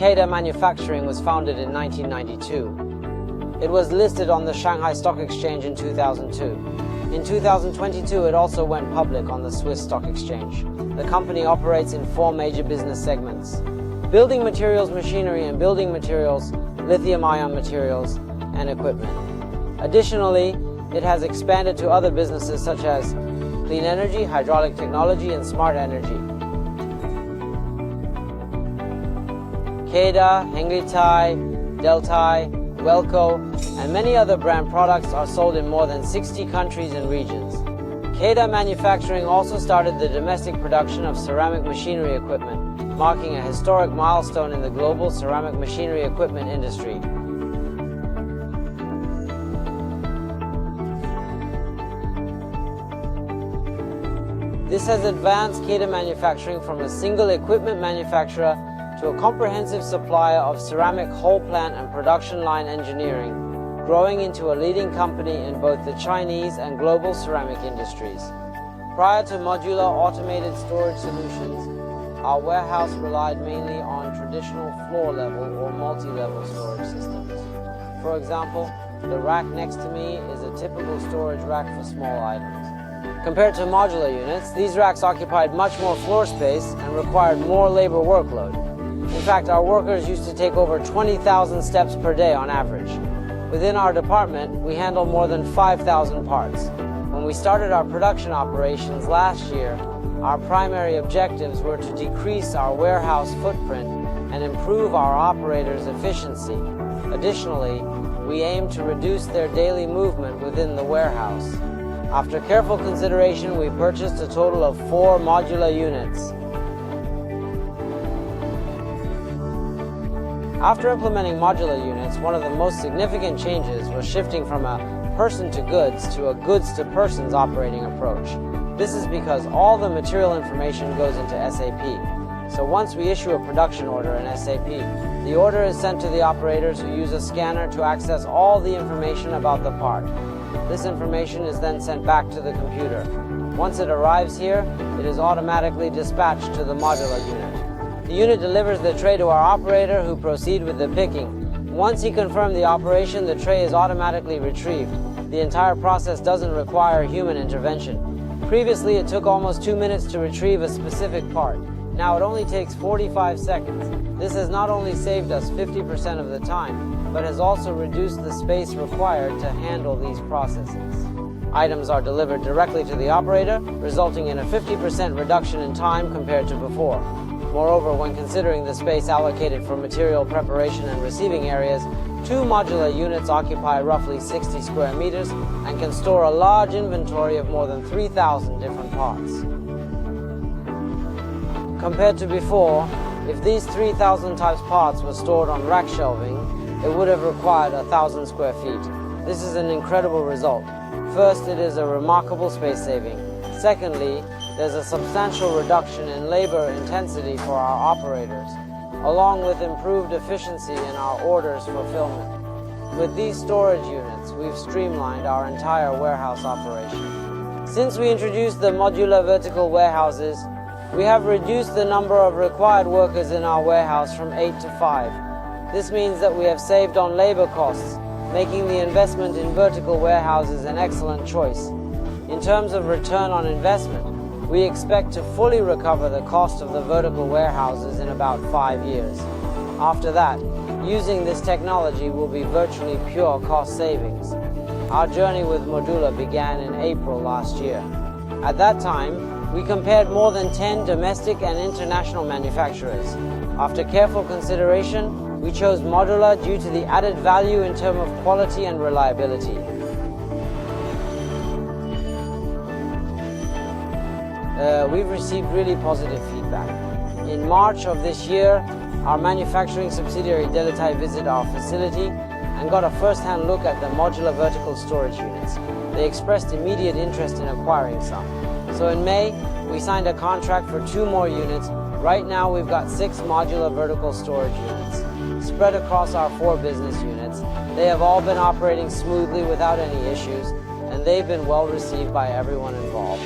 KEDA Manufacturing was founded in 1992. It was listed on the Shanghai Stock Exchange in 2002. In 2022, it also went public on the Swiss Stock Exchange. The company operates in 4 major business segments: building materials machinery and building materials, lithium-ion materials, and equipment. Additionally, it has expanded to other businesses such as clean energy, hydraulic technology, and smart energy. KEDA, Hengritai, Deltai, Welco, and many other brand products are sold in more than 60 countries and regions. KEDA Manufacturing also started the domestic production of ceramic machinery equipment, marking a historic milestone in the global ceramic machinery equipment industry. This has advanced KEDA Manufacturing from a single equipment manufacturer to a comprehensive supplier of ceramic whole plant and production line engineering, growing into a leading company in both the Chinese and global ceramic industries. Prior to modular automated storage solutions, our warehouse relied mainly on traditional floor-level or multi-level storage systems. For example, the rack next to me is a typical storage rack for small items. Compared to modular units, these racks occupied much more floor space and required more labor workload. In fact, our workers used to take over 20,000 steps per day on average. Within our department, we handle more than 5,000 parts. When we started our production operations last year, our primary objectives were to decrease our warehouse footprint and improve our operators' efficiency. Additionally, we aim to reduce their daily movement within the warehouse. After careful consideration, we purchased a total of 4 modular units. After implementing modular units, one of the most significant changes was shifting from a person-to-goods to a goods-to-persons operating approach. This is because all the material information goes into SAP. So once we issue a production order in SAP, the order is sent to the operators who use a scanner to access all the information about the part. This information is then sent back to the computer. Once it arrives here, it is automatically dispatched to the modular unit. The unit delivers the tray to our operator, who proceed with the picking. Once he confirms the operation, the tray is automatically retrieved. The entire process doesn't require human intervention. Previously, it took almost 2 minutes to retrieve a specific part. Now it only takes 45 seconds. This has not only saved us 50% of the time, but has also reduced the space required to handle these processes. Items are delivered directly to the operator, resulting in a 50% reduction in time compared to before. Moreover, when considering the space allocated for material preparation and receiving areas, 2 modular units occupy roughly 60 square meters and can store a large inventory of more than 3,000 different parts. Compared to before, if these 3,000 types parts were stored on rack shelving, it would have required 1,000 square feet. This is an incredible result. First, it is a remarkable space saving. Secondly, there's a substantial reduction in labor intensity for our operators, along with improved efficiency in our orders fulfillment. With these storage units, we've streamlined our entire warehouse operation. Since we introduced the modular vertical warehouses, we have reduced the number of required workers in our warehouse from 8 to 5. This means that we have saved on labor costs, making the investment in vertical warehouses an excellent choice. In terms of return on investment, we expect to fully recover the cost of the vertical warehouses in about 5 years. After that, using this technology will be virtually pure cost savings. Our journey with Modula began in April last year. At that time, we compared more than 10 domestic and international manufacturers. After careful consideration, we chose Modula due to the added value in terms of quality and reliability. We've received really positive feedback. In March of this year, our manufacturing subsidiary Deltai visited our facility and got a first-hand look at the modular vertical storage units. They expressed immediate interest in acquiring some. So in May, we signed a contract for 2 more units. Right now, we've got 6 modular vertical storage units spread across our 4 business units. They have all been operating smoothly without any issues, and they've been well received by everyone involved.